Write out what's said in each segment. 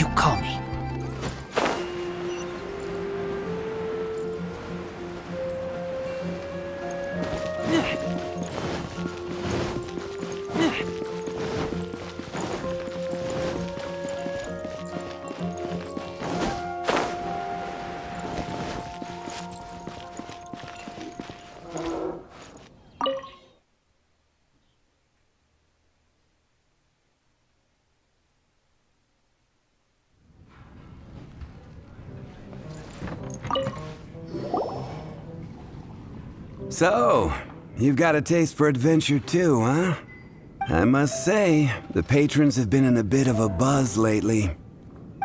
you call me. So, you've got a taste for adventure too, huh? I must say, the patrons have been in a bit of a buzz lately.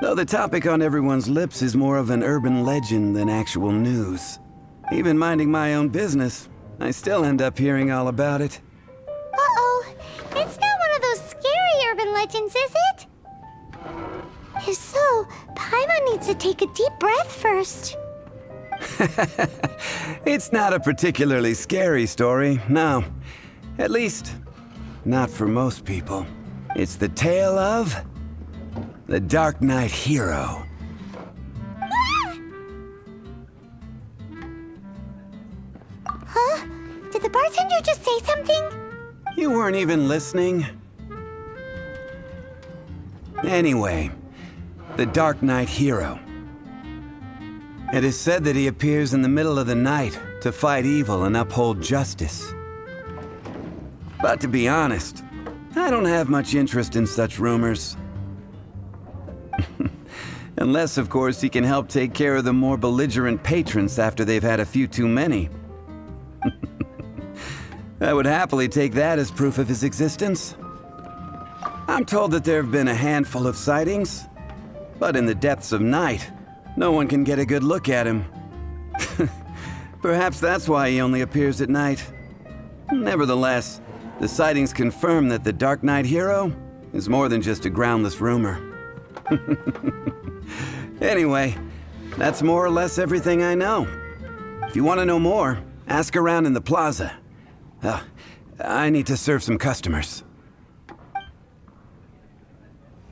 Though the topic on everyone's lips is more of an urban legend than actual news. Even minding my own business, I still end up hearing all about it. Uh-oh. It's not one of those scary urban legends, is it? If so, Paimon needs to take a deep breath first. It's not a particularly scary story, no. At least, not for most people. It's the tale of the Darknight hero. Huh? Did the bartender just say something? You weren't even listening. Anyway, the Darknight hero. It is said that he appears in the middle of the night to fight evil and uphold justice. But to be honest, I don't have much interest in such rumors. Unless, of course, he can help take care of the more belligerent patrons after they've had a few too many. I would happily take that as proof of his existence. I'm told that there have been a handful of sightings, but in the depths of night, no one can get a good look at him. Perhaps that's why he only appears at night. Nevertheless, the sightings confirm that the Darknight hero is more than just a groundless rumor. Anyway, that's more or less everything I know. If you want to know more, ask around in the plaza. I need to serve some customers.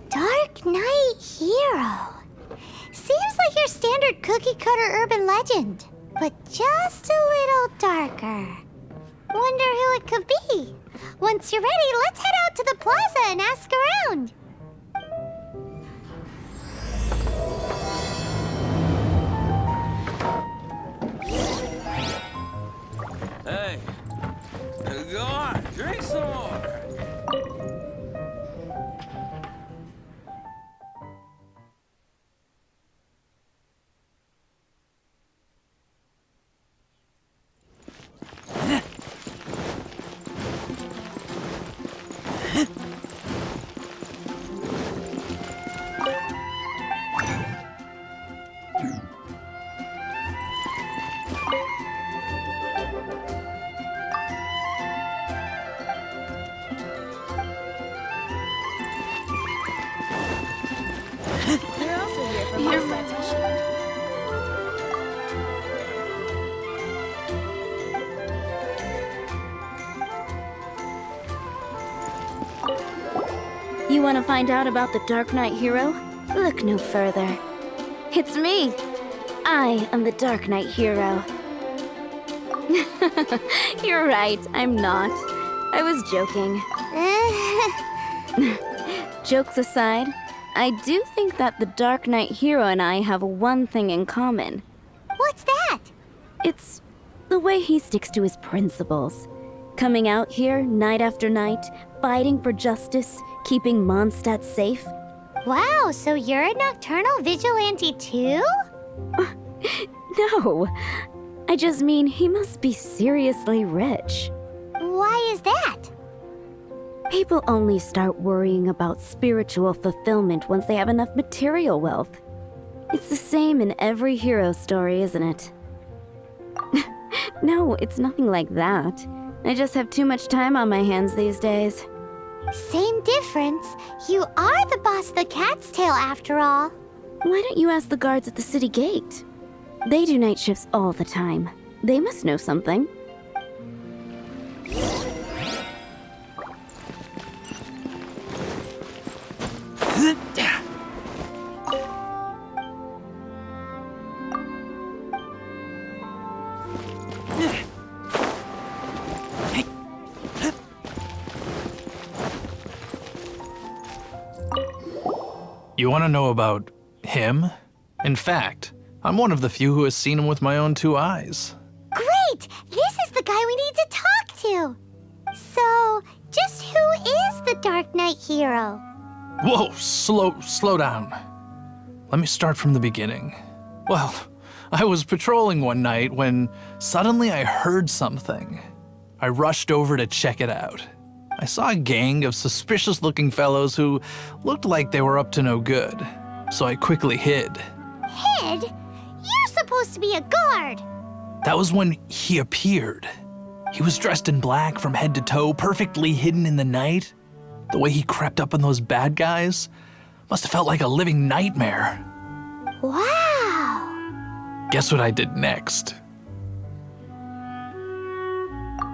Darknight hero. Seems like your standard cookie-cutter urban legend, but just a little darker. Wonder who it could be. Once you're ready, let's head out to the plaza and ask around. Hey, go on, drink some more. You want to find out about the Darknight hero? Look no further. It's me! I am the Darknight hero. You're right, I'm not. I was joking. Jokes aside, I do think that the Darknight hero and I have one thing in common. What's that? It's the way he sticks to his principles. Coming out here night after night, fighting for justice, keeping Mondstadt safe. Wow, so you're a nocturnal vigilante too? No, I just mean he must be seriously rich. Why is that? People only start worrying about spiritual fulfillment once they have enough material wealth. It's the same in every hero story, isn't it? No, it's nothing like that. I just have too much time on my hands these days. Same difference. You are the boss of the Cat's Tail after all. Why don't you ask the guards at the city gate? They do night shifts all the time. They must know something. You want to know about him? In fact, I'm one of the few who has seen him with my own 2 eyes. Great! This is the guy we need to talk to. So, just who is the Darknight hero? Whoa, slow down. Let me start from the beginning. Well, I was patrolling one night when suddenly I heard something. I rushed over to check it out. I saw a gang of suspicious-looking fellows who looked like they were up to no good, so I quickly hid. Hid? You're supposed to be a guard. That was when he appeared. He was dressed in black from head to toe, perfectly hidden in the night. The way he crept up on those bad guys must have felt like a living nightmare. Wow. Guess what I did next?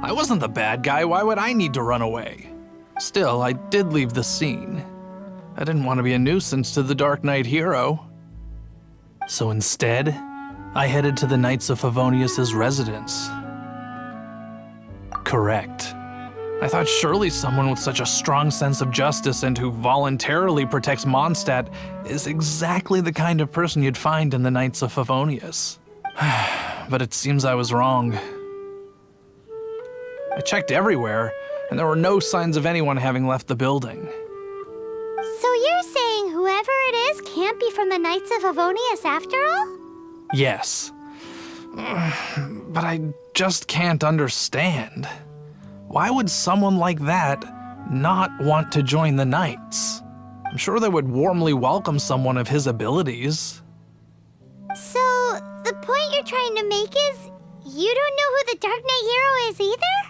I wasn't the bad guy. Why would I need to run away? Still, I did leave the scene. I didn't want to be a nuisance to the Darknight hero. So instead, I headed to the Knights of Favonius' residence. Correct. I thought surely someone with such a strong sense of justice and who voluntarily protects Mondstadt is exactly the kind of person you'd find in the Knights of Favonius. But it seems I was wrong. I checked everywhere, and there were no signs of anyone having left the building. So you're saying whoever it is can't be from the Knights of Favonius after all? Yes. But I just can't understand. Why would someone like that not want to join the Knights? I'm sure they would warmly welcome someone of his abilities. So, the point you're trying to make is you don't know who the Darknight hero is either?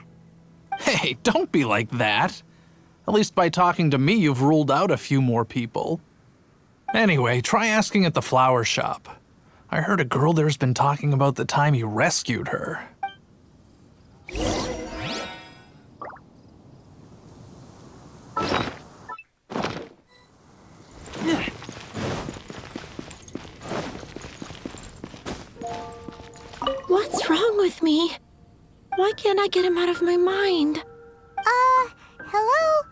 Hey, don't be like that. At least by talking to me, you've ruled out a few more people. Anyway, try asking at the flower shop. I heard a girl there's been talking about the time you rescued her. What's wrong with me? Why can't I get him out of my mind? Hello?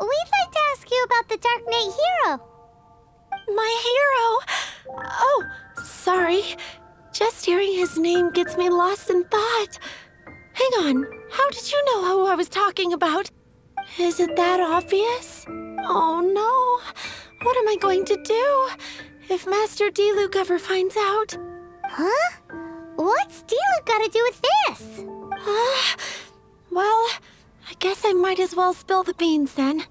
We'd like to ask you about the Darknight hero. My hero! Oh, sorry. Just hearing his name gets me lost in thought. Hang on, how did you know who I was talking about? Is it that obvious? Oh no, what am I going to do if Master Diluc ever finds out? Huh? What's Diluc got to do with this? Well, I guess I might as well spill the beans then.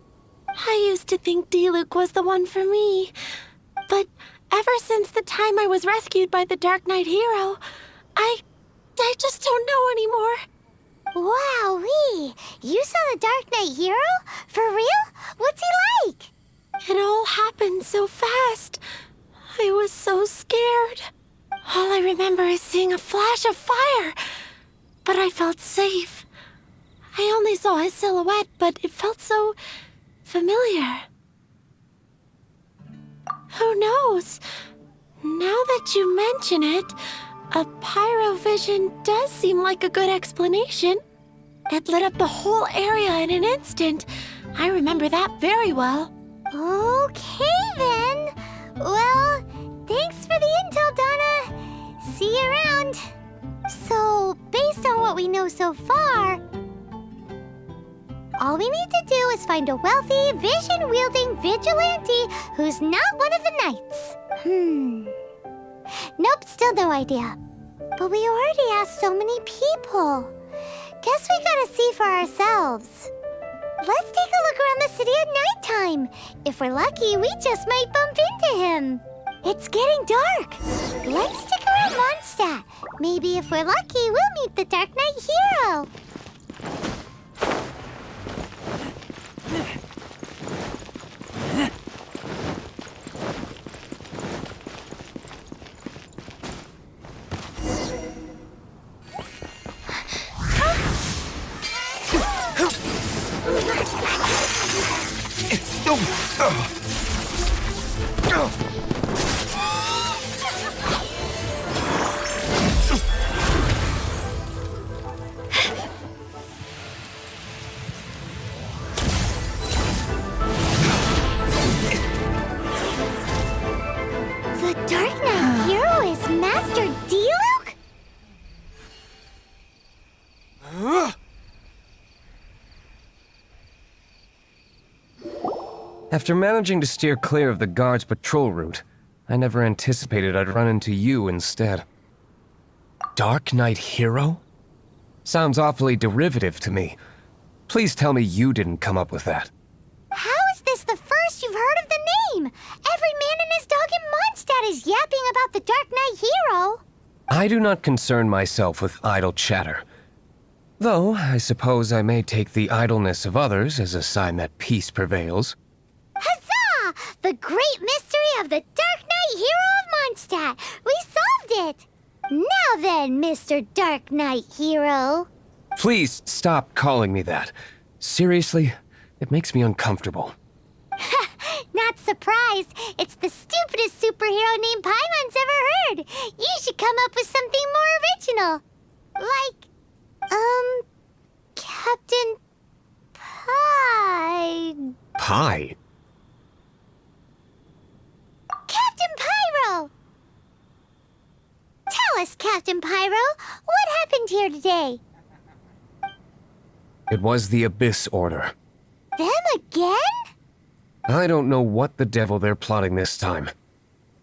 I used to think Diluc was the one for me, but ever since the time I was rescued by the Darknight hero, I just don't know anymore. Wowee! You saw the Darknight hero? For real? What's he like? It all happened so fast. I was so scared. All I remember is seeing a flash of fire, but I felt safe. I only saw his silhouette, but it felt so familiar. Who knows? Now that you mention it, a pyrovision does seem like a good explanation. It lit up the whole area in an instant. I remember that very well. Okay then. Well, thanks for the intel, Donna. See you around. So, based on what we know so far, all we need to do is find a wealthy, vision-wielding vigilante who's not one of the knights. Nope, still no idea. But we already asked so many people. Guess we gotta see for ourselves. Let's take a look around the city at nighttime. If we're lucky, we just might bump into him. It's getting dark. Let's stick around Mondstadt. Maybe if we're lucky, we'll meet the Darknight hero. After managing to steer clear of the guards' patrol route, I never anticipated I'd run into you instead. Darknight Hero? Sounds awfully derivative to me. Please tell me you didn't come up with that. How is this the first you've heard of the name? Every man and his dog in Mondstadt is yapping about the Dark Knight Hero. I do not concern myself with idle chatter. Though, I suppose I may take the idleness of others as a sign that peace prevails. Huzzah! The great mystery of the Dark Knight Hero of Mondstadt. We solved it! Now then, Mr. Dark Knight Hero. Please stop calling me that. Seriously, it makes me uncomfortable. Not surprised. It's the stupidest superhero name Paimon's ever heard. You should come up with something more original. Like, Captain Pie. Pie? Captain Pyro! Tell us, Captain Pyro, what happened here today? It was the Abyss Order. Them again? I don't know what the devil they're plotting this time.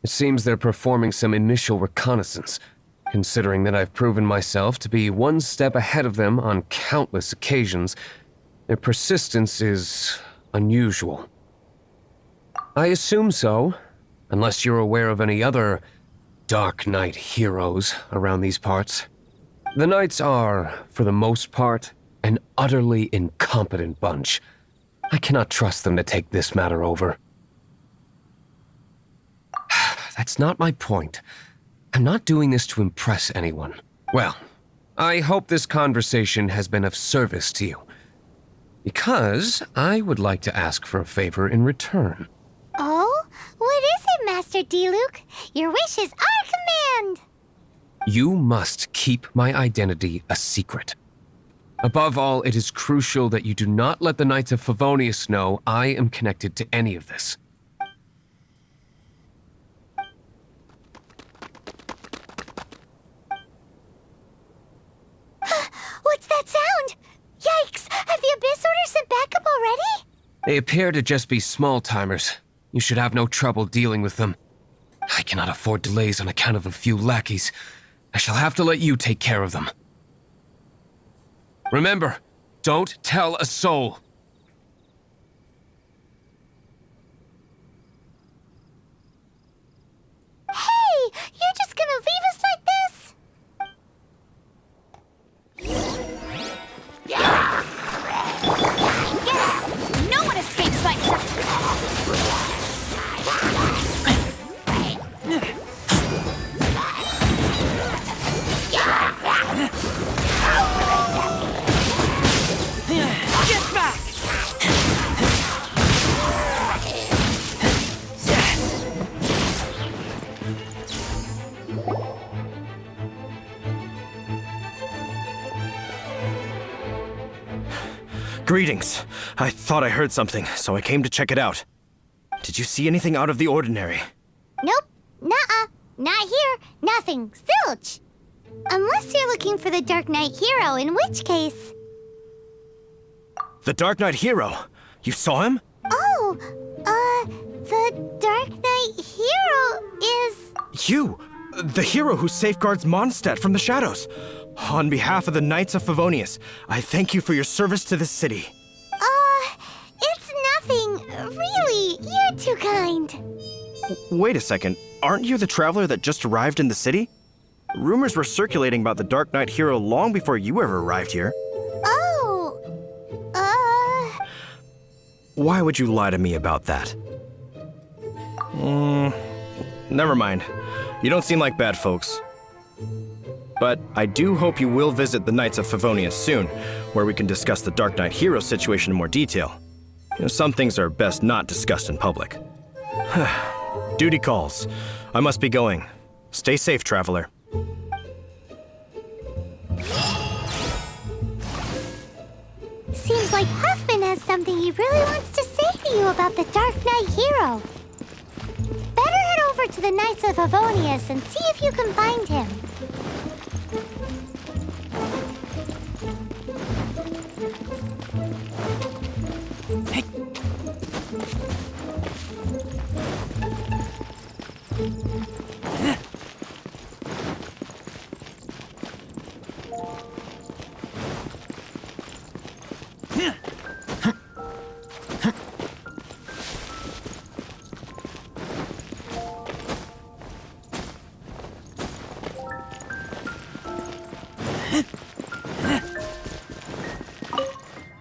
It seems they're performing some initial reconnaissance, considering that I've proven myself to be one step ahead of them on countless occasions. Their persistence is unusual. I assume so, unless you're aware of any other Dark Knight heroes around these parts. The Knights are, for the most part, an utterly incompetent bunch. I cannot trust them to take this matter over. That's not my point. I'm not doing this to impress anyone. Well, I hope this conversation has been of service to you. Because I would like to ask for a favor in return. Oh? What is it, Master Diluc? Your wish is our command! You must keep my identity a secret. Above all, it is crucial that you do not let the Knights of Favonius know I am connected to any of this. What's that sound? Yikes! Have the Abyss Order sent backup already? They appear to just be small-timers. You should have no trouble dealing with them. I cannot afford delays on account of a few lackeys. I shall have to let you take care of them. Remember, don't tell a soul. Hey! You're just gonna leave us like this? No one escapes my sight. Get back! Greetings. I thought I heard something, so I came to check it out. Did you see anything out of the ordinary? Nope. Nuh-uh. Not here. Nothing. Zilch. Unless you're looking for the Dark Knight Hero, in which case... The Dark Knight Hero! You saw him? Oh, the Dark Knight Hero is... You! The hero who safeguards Mondstadt from the shadows. On behalf of the Knights of Favonius, I thank you for your service to this city. It's nothing. Really, you're too kind. Wait a second. Aren't you the traveler that just arrived in the city? Rumors were circulating about the Dark Knight Hero long before you ever arrived here. Oh, Why would you lie to me about that? Never mind. You don't seem like bad folks. But I do hope you will visit the Knights of Favonius soon, where we can discuss the Dark Knight Hero situation in more detail. You know, some things are best not discussed in public. Duty calls. I must be going. Stay safe, traveler. seems like Huffman has something he really wants to say to you about the Dark Knight Hero. Better head over to the Knights of Favonius and see if you can find him.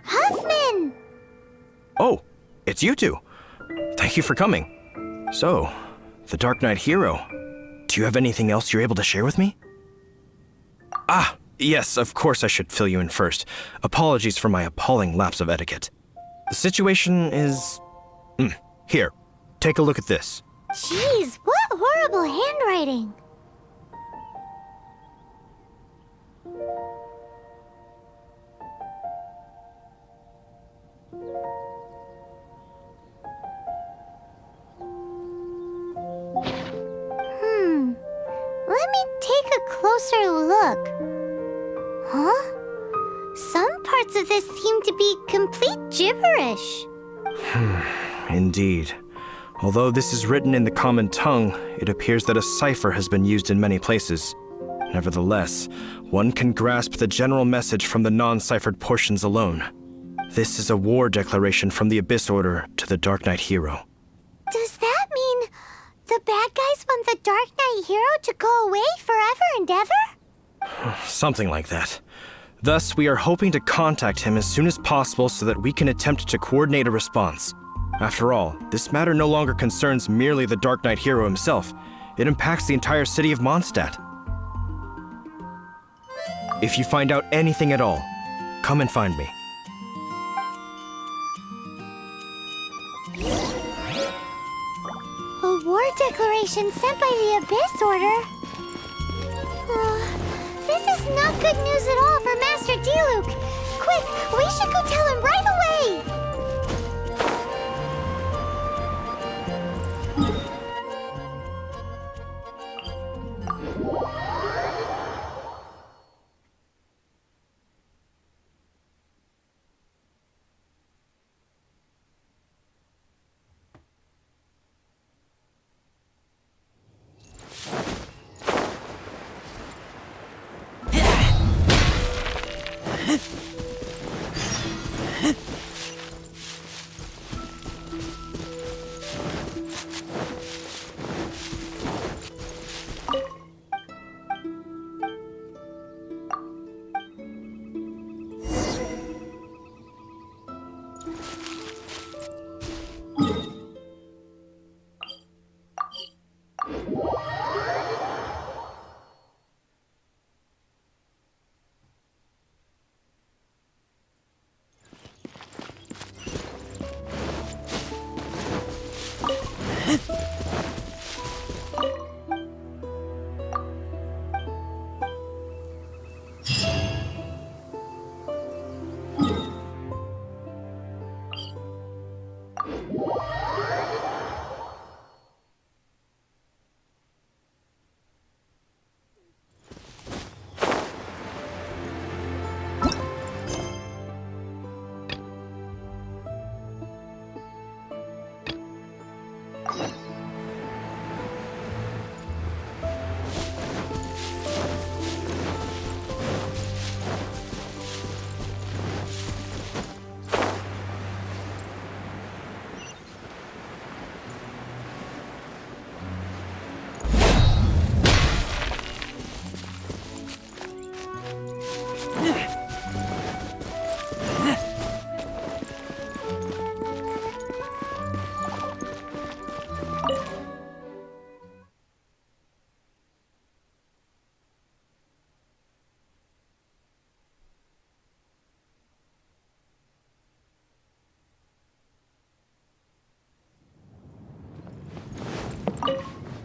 Huffman! Oh, it's you two. Thank you for coming. So, the Darknight hero. Do you have anything else you're able to share with me? Ah, yes, of course I should fill you in first. Apologies for my appalling lapse of etiquette. The situation is... Here, take a look at this. Jeez, what horrible handwriting. Let me take a closer look. Huh? Some parts of this seem to be complete gibberish. Indeed. Although this is written in the common tongue, it appears that a cipher has been used in many places. Nevertheless, one can grasp the general message from the non-ciphered portions alone. This is a war declaration from the Abyss Order to the Darknight hero. Does that mean the bad guys want the Darknight hero to go away forever and ever? Something like that. Thus, we are hoping to contact him as soon as possible so that we can attempt to coordinate a response. After all, this matter no longer concerns merely the Darknight hero himself. It impacts the entire city of Mondstadt. If you find out anything at all, come and find me. A war declaration sent by the Abyss Order? This is not good news at all for Master Diluc. Quick, we should go tell him right away!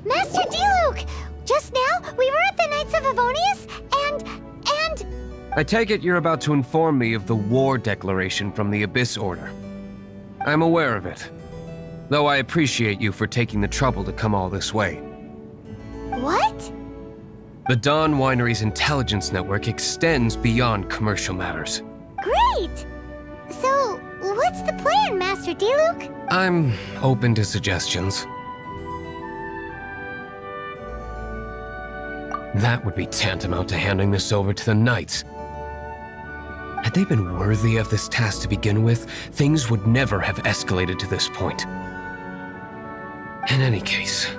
Master Diluc! Just now, we were at the Knights of Avonius, and... I take it you're about to inform me of the war declaration from the Abyss Order. I'm aware of it, though I appreciate you for taking the trouble to come all this way. What? The Dawn Winery's intelligence network extends beyond commercial matters. Great! So, what's the plan, Master Diluc? I'm open to suggestions. That would be tantamount to handing this over to the Knights. Had they been worthy of this task to begin with, things would never have escalated to this point. In any case,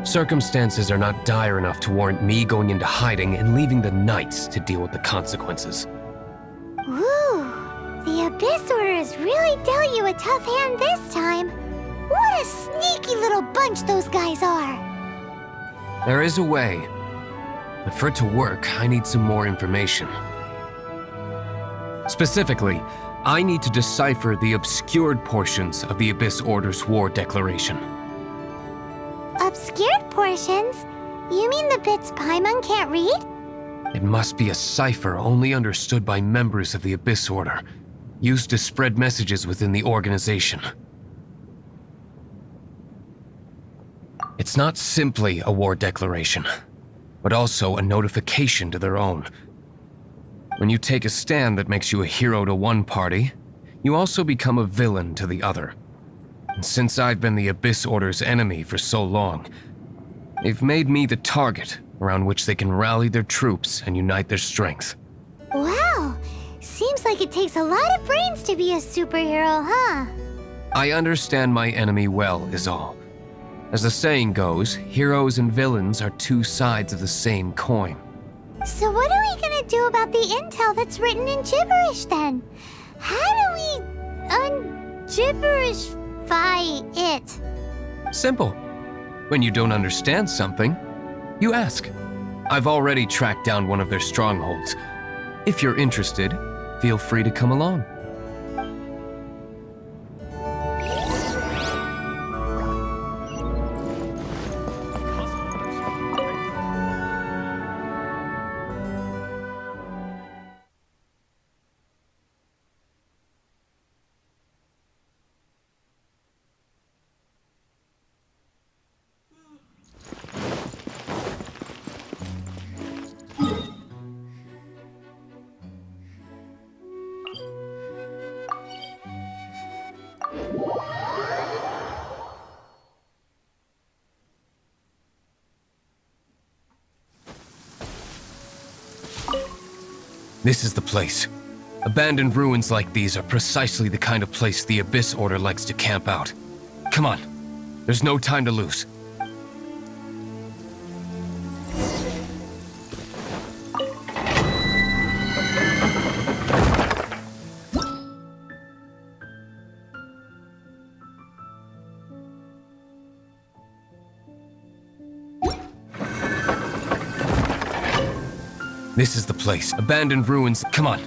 circumstances are not dire enough to warrant me going into hiding and leaving the Knights to deal with the consequences. Ooh, the Abyss Order has really dealt you a tough hand this time. What a sneaky little bunch those guys are. There is a way, but for it to work, I need some more information. Specifically, I need to decipher the obscured portions of the Abyss Order's war declaration. Obscured portions? You mean the bits Paimon can't read? It must be a cipher only understood by members of the Abyss Order, used to spread messages within the organization. It's not simply a war declaration, but also a notification to their own. When you take a stand that makes you a hero to one party, you also become a villain to the other. And since I've been the Abyss Order's enemy for so long, they've made me the target around which they can rally their troops and unite their strength. Wow, seems like it takes a lot of brains to be a superhero, huh? I understand my enemy well, is all. As the saying goes, heroes and villains are two sides of the same coin. So what are we gonna do about the intel that's written in gibberish then? How do we un-gibberishify it? Simple. When you don't understand something, you ask. I've already tracked down one of their strongholds. If you're interested, feel free to come along. This is the place. Abandoned ruins like these are precisely the kind of place the Abyss Order likes to camp out. Come on. There's no time to lose. This is the place. Abandoned ruins. Come on.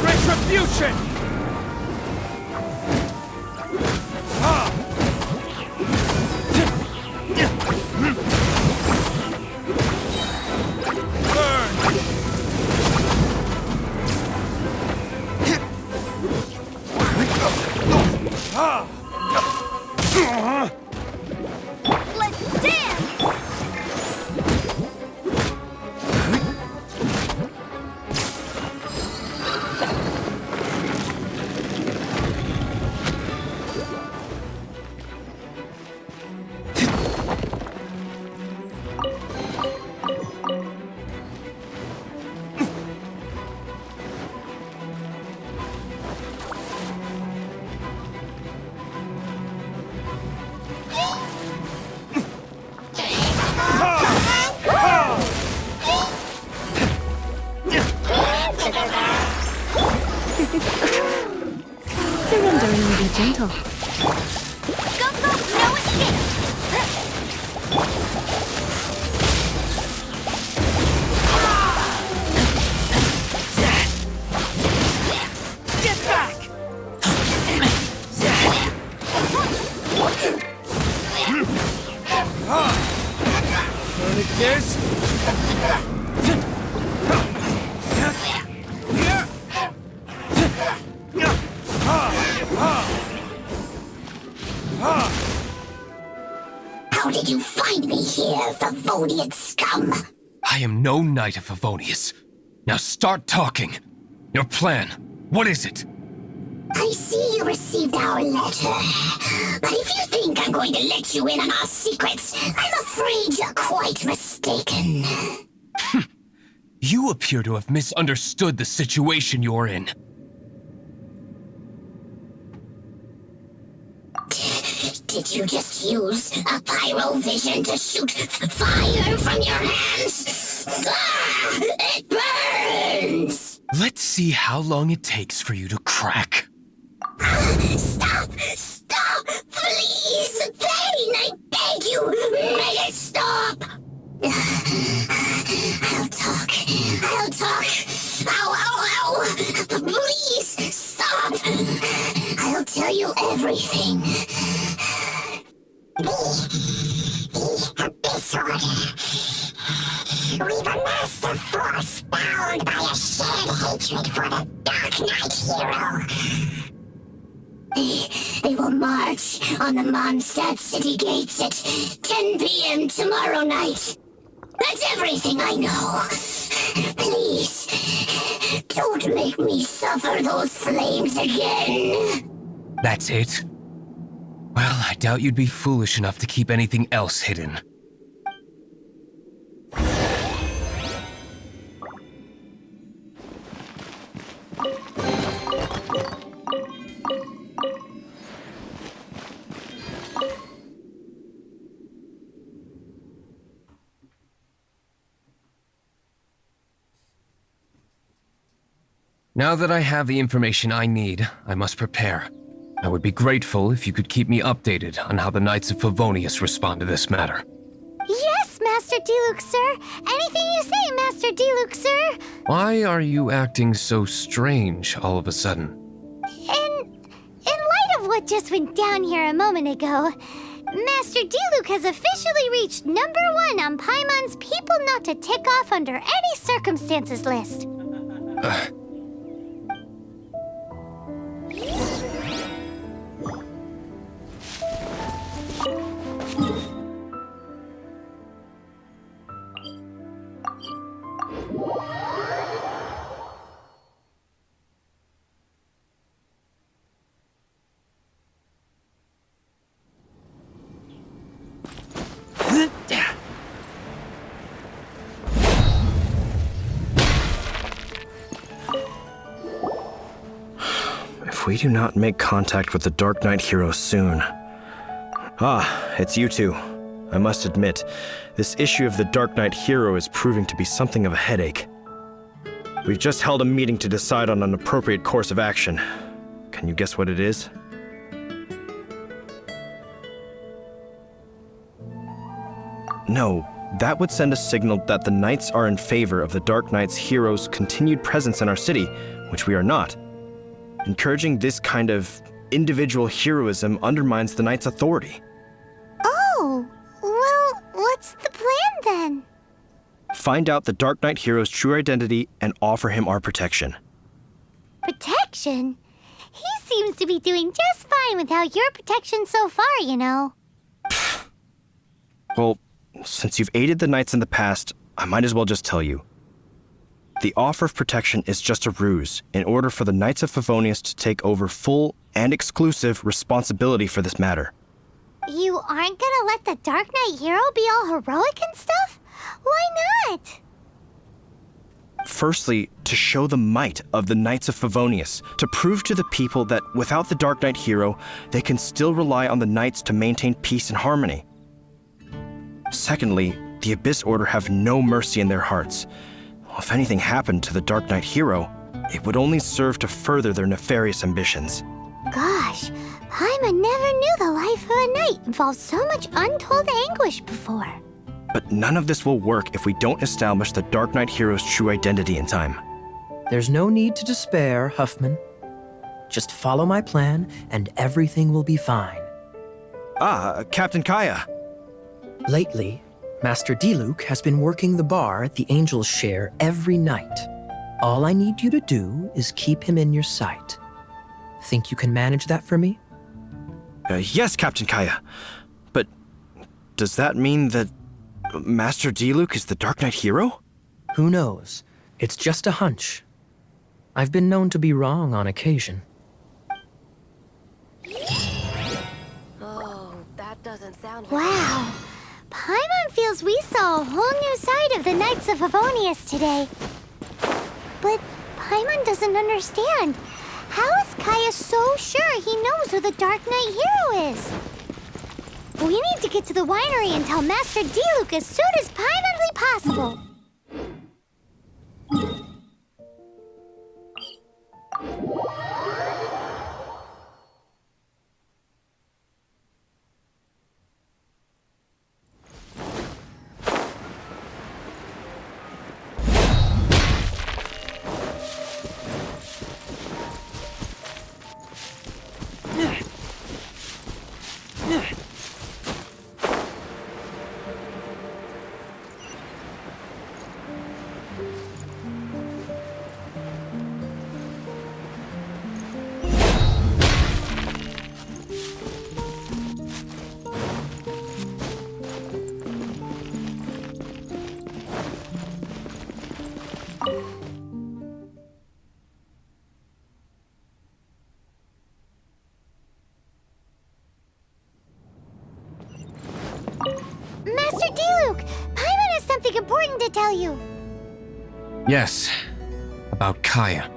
Retribution! Let's dance! Surrendering will be gentle. Go, go, no escape! Get back! Gears! How did you find me here, Favonian scum? I am no knight of Favonius. Now start talking. Your plan, what is it? I see you received our letter. But if you think I'm going to let you in on our secrets, I'm afraid you're quite mistaken. You appear to have misunderstood the situation you're in. Did you just use a pyrovision to shoot fire from your hands? Ah, it burns! Let's see how long it takes for you to crack. Stop! Stop! Please! Thane, I beg you! Make it stop! I'll talk. I'll talk. Ow, ow, ow! Please, stop! I'll tell you everything. The disorder. We've amassed a force bound by a shared hatred for the Darknight hero. They will march on the Mondstadt city gates at 10 p.m. tomorrow night. That's everything I know. Please, don't make me suffer those flames again. That's it? Well, I doubt you'd be foolish enough to keep anything else hidden. Now that I have the information I need, I must prepare. I would be grateful if you could keep me updated on how the Knights of Favonius respond to this matter. Yes, Master Diluc, sir. Anything you say, Master Diluc, sir. Why are you acting so strange all of a sudden? In light of what just went down here a moment ago, Master Diluc has officially reached #1 on Paimon's People Not to Tick Off Under Any Circumstances list. we do not make contact with the Darknight hero soon... Ah, it's you two. I must admit, this issue of the Darknight hero is proving to be something of a headache. We've just held a meeting to decide on an appropriate course of action. Can you guess what it is? No, that would send a signal that the Knights are in favor of the Darknight's hero's continued presence in our city, which we are not. Encouraging this kind of individual heroism undermines the Knights' authority. Oh, well, what's the plan then? Find out the Darknight hero's true identity and offer him our protection. Protection? He seems to be doing just fine without your protection so far, you know. Well, since you've aided the Knights in the past, I might as well just tell you. The offer of protection is just a ruse in order for the Knights of Favonius to take over full and exclusive responsibility for this matter. You aren't gonna let the Darknight hero be all heroic and stuff? Why not? Firstly, to show the might of the Knights of Favonius, to prove to the people that without the Darknight hero, they can still rely on the Knights to maintain peace and harmony. Secondly, the Abyss Order have no mercy in their hearts. If anything happened to the Darknight hero, it would only serve to further their nefarious ambitions. Gosh, Paimon never knew the life of a knight involved so much untold anguish before. But none of this will work if we don't establish the Darknight hero's true identity in time. There's no need to despair, Huffman. Just follow my plan, and everything will be fine. Ah, Captain Kaya. Lately, Master Diluc has been working the bar at the Angel's Share every night. All I need you to do is keep him in your sight. Think you can manage that for me? Yes, Captain Kaya. But does that mean that Master Diluc is the Darknight hero? Who knows? It's just a hunch. I've been known to be wrong on occasion. Oh, that doesn't sound like... Wow. Paimon feels we saw a whole new side of the Knights of Favonius today. But Paimon doesn't understand. How is Kaya so sure he knows who the Darknight hero is? We need to get to the winery and tell Master Diluc as soon as humanly possible. Master Diluc, Paimon has something important to tell you. Yes, about Kaya.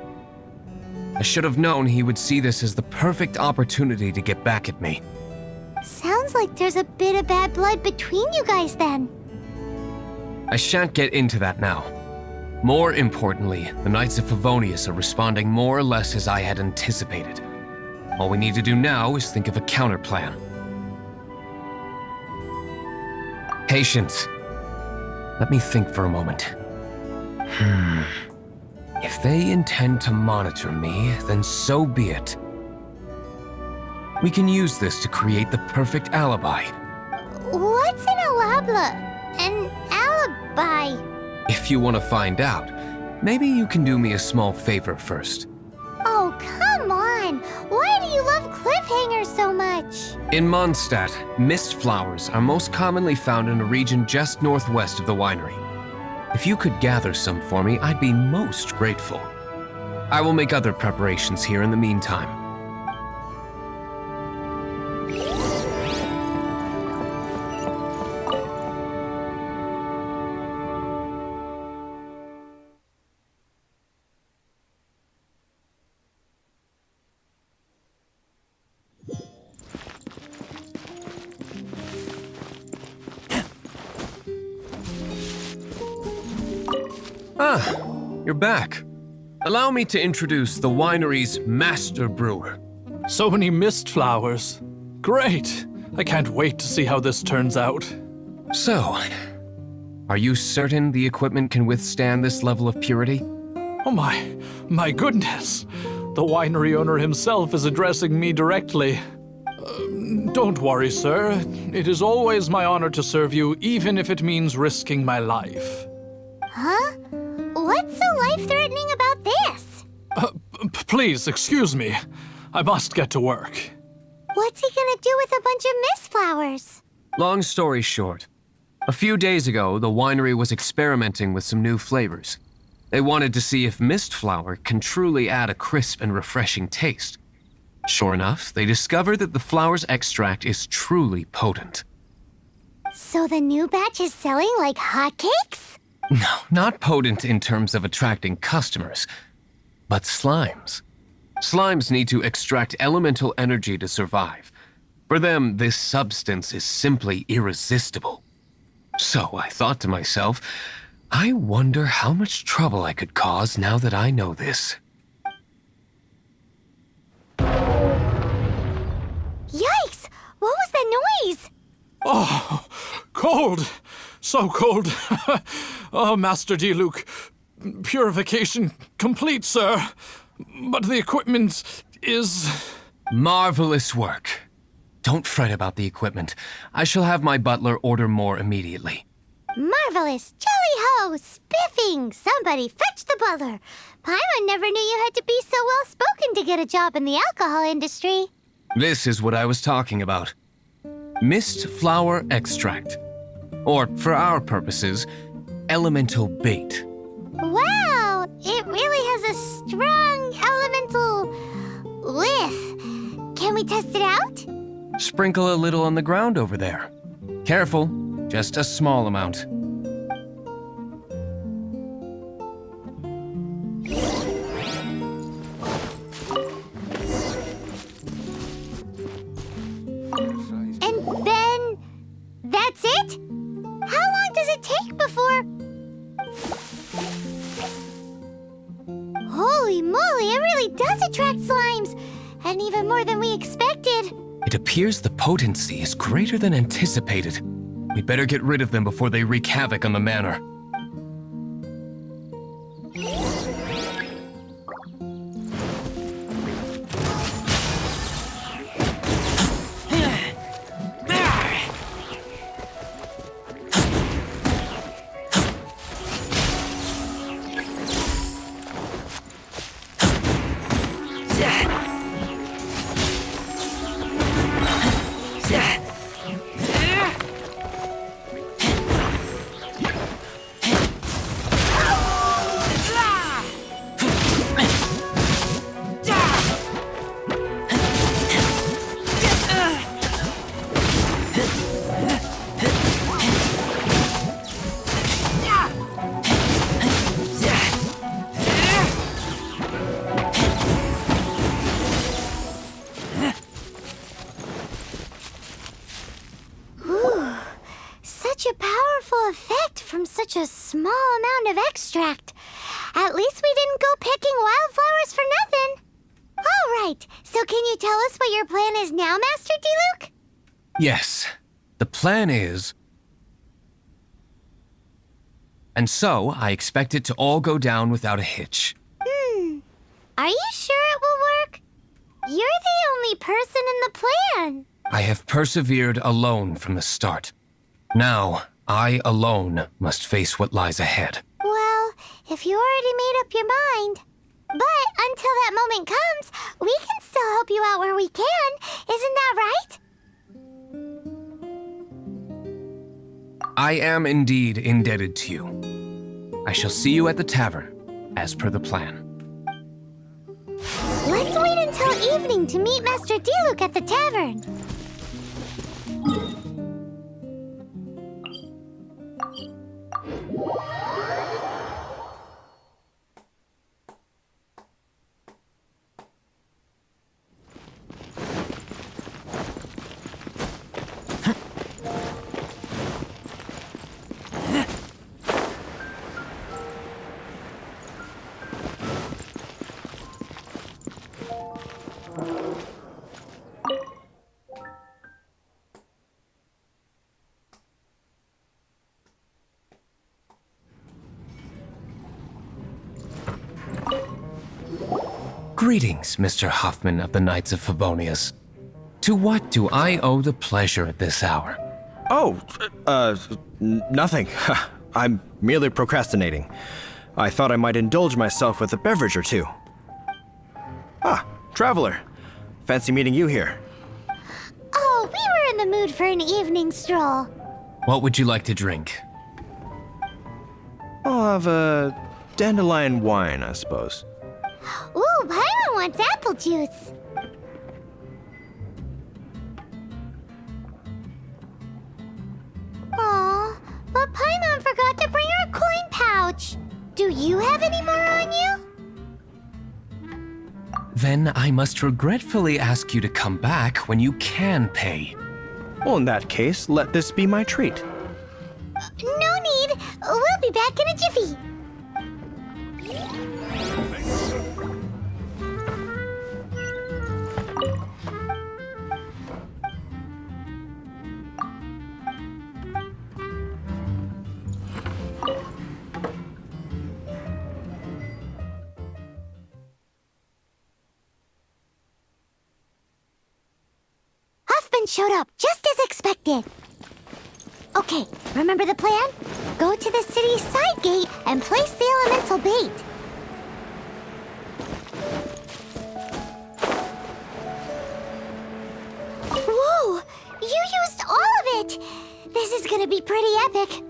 I should have known he would see this as the perfect opportunity to get back at me. Sounds like there's a bit of bad blood between you guys then. I shan't get into that now. More importantly, the Knights of Favonius are responding more or less as I had anticipated. All we need to do now is think of a counterplan. Patience. Let me think for a moment. If they intend to monitor me, then so be it. We can use this to create the perfect alibi. What's an alabla? An alibi? If you want to find out, maybe you can do me a small favor first. Oh, come on! Why do you love cliffhangers so much? In Mondstadt, mist flowers are most commonly found in a region just northwest of the winery. If you could gather some for me, I'd be most grateful. I will make other preparations here in the meantime. Ah, you're back. Allow me to introduce the winery's master brewer. So many mist flowers. Great! I can't wait to see how this turns out. So, are you certain the equipment can withstand this level of purity? Oh my goodness! The winery owner himself is addressing me directly. Don't worry, sir. It is always my honor to serve you, even if it means risking my life. Huh? What's so life-threatening about this? Please, excuse me. I must get to work. What's he gonna do with a bunch of mist flowers? Long story short, a few days ago, the winery was experimenting with some new flavors. They wanted to see if mist flower can truly add a crisp and refreshing taste. Sure enough, they discovered that the flower's extract is truly potent. So the new batch is selling like hotcakes? No, not potent in terms of attracting customers, but slimes. Slimes need to extract elemental energy to survive. For them, this substance is simply irresistible. So I thought to myself, I wonder how much trouble I could cause now that I know this. Yikes! What was that noise? Oh, cold! So cold! Oh, Master Diluc, purification complete, sir. But the equipment is... Marvelous work. Don't fret about the equipment. I shall have my butler order more immediately. Marvelous! Jolly-ho! Spiffing! Somebody fetch the butler! Paimon never knew you had to be so well-spoken to get a job in the alcohol industry. This is what I was talking about. Mist flower extract. Or, for our purposes, elemental bait. Wow! It really has a strong elemental whiff. Can we test it out? Sprinkle a little on the ground over there. Careful, just a small amount. And then... that's it? How long does it take before... Holy moly, it really does attract slimes! And even more than we expected. It appears the potency is greater than anticipated. We'd better get rid of them before they wreak havoc on the manor. Such a powerful effect from such a small amount of extract. At least we didn't go picking wildflowers for nothing. All right, so can you tell us what your plan is now, Master Diluc? Yes, the plan is... And so, I expect it to all go down without a hitch. Are you sure it will work? You're the only person in the plan. I have persevered alone from the start. Now, I alone must face what lies ahead. Well, if you already made up your mind. But until that moment comes, we can still help you out where we can. Isn't that right? I am indeed indebted to you. I shall see you at the tavern, as per the plan. Let's wait until evening to meet Master Diluc at the tavern. Greetings, Mr. Huffman of the Knights of Favonius. To what do I owe the pleasure at this hour? Oh, nothing. I'm merely procrastinating. I thought I might indulge myself with a beverage or two. Ah, traveler. Fancy meeting you here. Oh, we were in the mood for an evening stroll. What would you like to drink? I'll have a dandelion wine, I suppose. Ooh, Paimon wants apple juice. Aw, but Paimon forgot to bring her coin pouch. Do you have any more on you? Then I must regretfully ask you to come back when you can pay. Well, in that case, let this be my treat. No need. We'll be back in a jiffy. Huffman showed up just as expected. Okay, remember the plan? Go to the city's side gate and place the elemental bait. Whoa! You used all of it! This is gonna be pretty epic.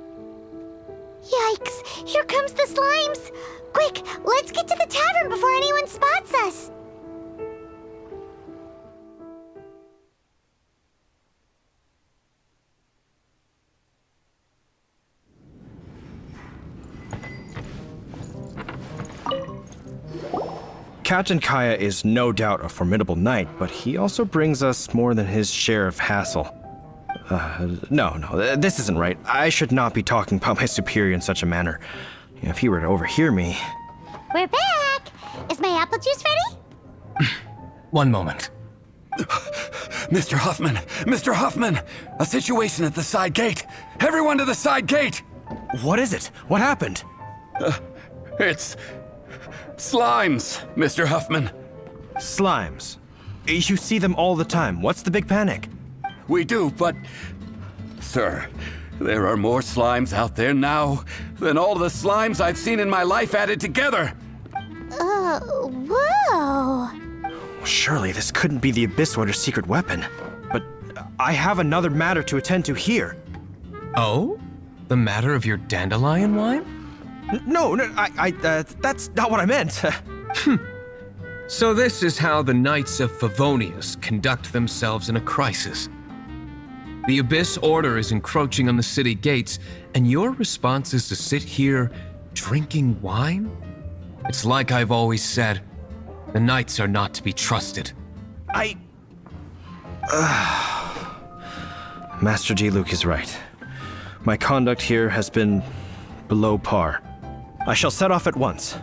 Yikes! Here comes the slimes! Quick, let's get to the tavern before anyone spots us! Captain Kaya is no doubt a formidable knight, but he also brings us more than his share of hassle. No, this isn't right. I should not be talking about my superior in such a manner. If he were to overhear me... We're back! Is my apple juice ready? One moment. Mr. Huffman! Mr. Huffman! A situation at the side gate! Everyone to the side gate! What is it? What happened? It's... slimes, Mr. Huffman. Slimes. You see them all the time. What's the big panic? We do, but... Sir, there are more slimes out there now than all the slimes I've seen in my life added together. Whoa. Surely this couldn't be the Abyss Order's secret weapon. But I have another matter to attend to here. Oh? The matter of your dandelion wine? No, that's not what I meant. So this is how the Knights of Favonius conduct themselves in a crisis. The Abyss Order is encroaching on the city gates, and your response is to sit here drinking wine? It's like I've always said, the Knights are not to be trusted. Master Diluc is right. My conduct here has been below par. I shall set off at once.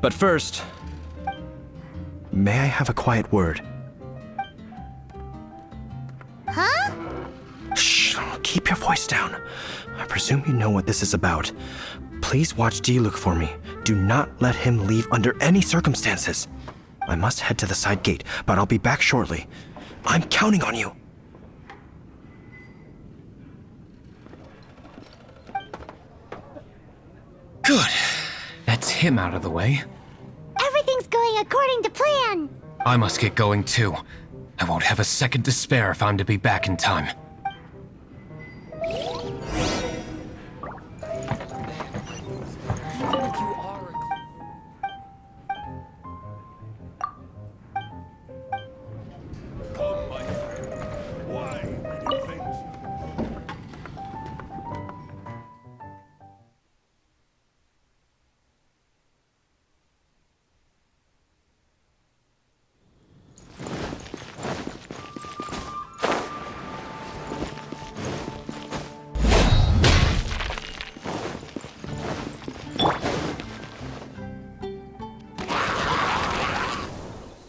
But first, may I have a quiet word? Huh? Shh, keep your voice down. I presume you know what this is about. Please watch Diluc for me. Do not let him leave under any circumstances. I must head to the side gate, but I'll be back shortly. I'm counting on you. Good. That's him out of the way. Everything's going according to plan. I must get going too. I won't have a second to spare if I'm to be back in time.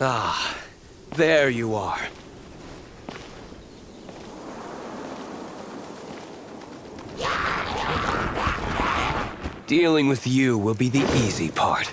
Ah, there you are. Dealing with you will be the easy part.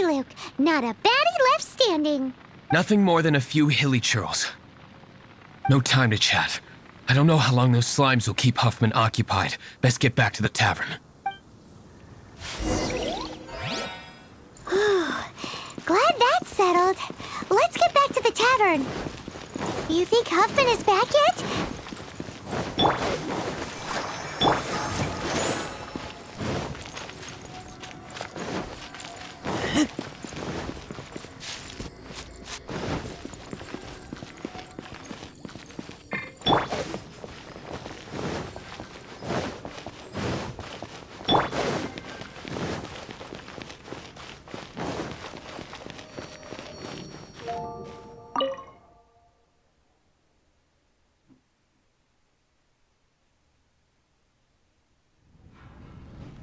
Diluc. Not a baddie left standing. Nothing more than a few hilly churls. No time to chat. I don't know how long those slimes will keep Huffman occupied. Best get back to the tavern. Glad that's settled. Let's get back to the tavern. You think Huffman is back yet?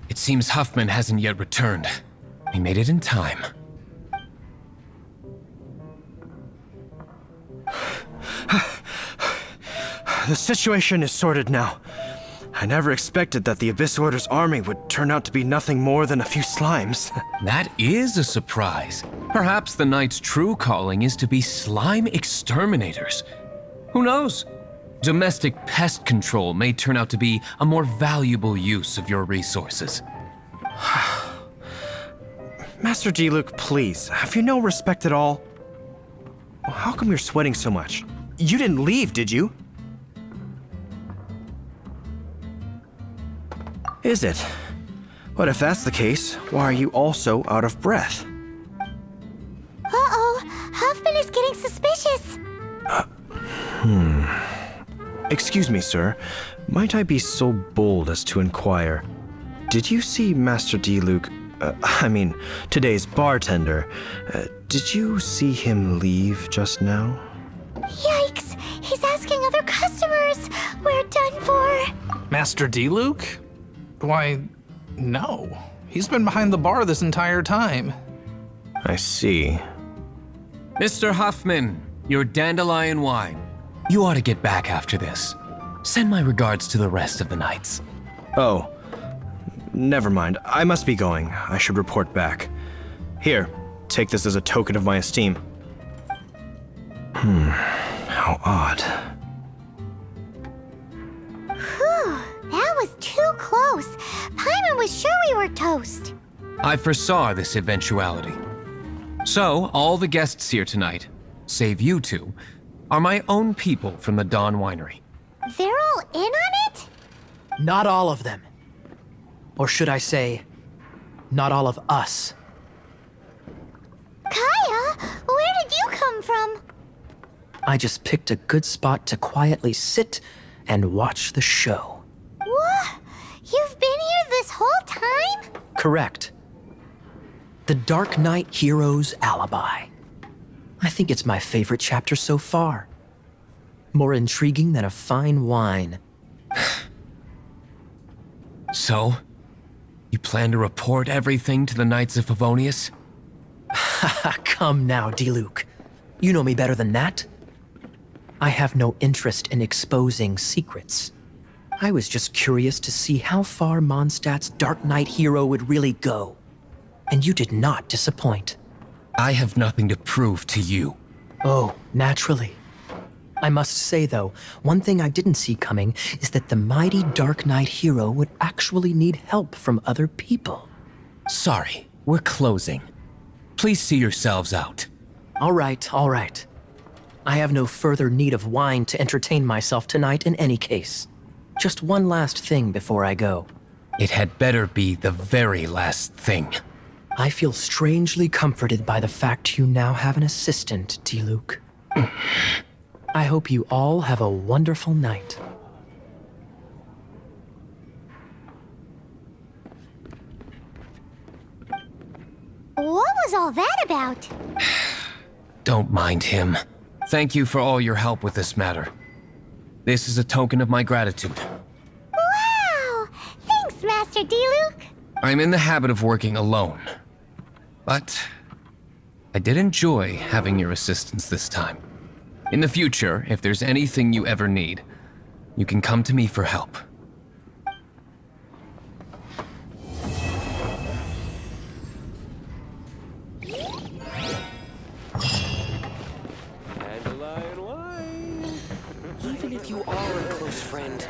It seems Huffman hasn't yet returned. He made it in time. The situation is sorted now. I never expected that the Abyss Order's army would turn out to be nothing more than a few slimes. That is a surprise. Perhaps the Knight's true calling is to be slime exterminators. Who knows? Domestic pest control may turn out to be a more valuable use of your resources. Master Diluc, please, have you no respect at all? How come you're sweating so much? You didn't leave, did you? Is it? But if that's the case, why are you also out of breath? Uh-oh, Huffman is getting suspicious. Excuse me, sir. Might I be so bold as to inquire, did you see Master Diluc, today's bartender, did you see him leave just now? Yikes, he's asking other customers. We're done for. Master Diluc? Why, no. He's been behind the bar this entire time. I see. Mr. Huffman, your dandelion wine. You ought to get back after this. Send my regards to the rest of the knights. Oh, never mind. I must be going. I should report back. Here, take this as a token of my esteem. How odd. Whew, that was too close. Paimon was sure we were toast. I foresaw this eventuality. So, all the guests here tonight, save you two, are my own people from the Dawn Winery. They're all in on it? Not all of them. Or should I say, not all of us. Kaya, where did you come from? I just picked a good spot to quietly sit and watch the show. What? You've been here this whole time? Correct. The Darknight hero's alibi. I think it's my favorite chapter so far. More intriguing than a fine wine. So, you plan to report everything to the Knights of Favonius? Come now, Diluc. You know me better than that. I have no interest in exposing secrets. I was just curious to see how far Mondstadt's Darknight hero would really go. And you did not disappoint. I have nothing to prove to you. Oh, naturally. I must say, though, one thing I didn't see coming is that the mighty Darknight hero would actually need help from other people. Sorry, we're closing. Please see yourselves out. All right, all right. I have no further need of wine to entertain myself tonight in any case. Just one last thing before I go. It had better be the very last thing. I feel strangely comforted by the fact you now have an assistant, Diluc. I hope you all have a wonderful night. What was all that about? Don't mind him. Thank you for all your help with this matter. This is a token of my gratitude. Wow! Thanks, Master Diluc. I'm in the habit of working alone. But I did enjoy having your assistance this time. In the future, if there's anything you ever need, you can come to me for help. You are a close friend.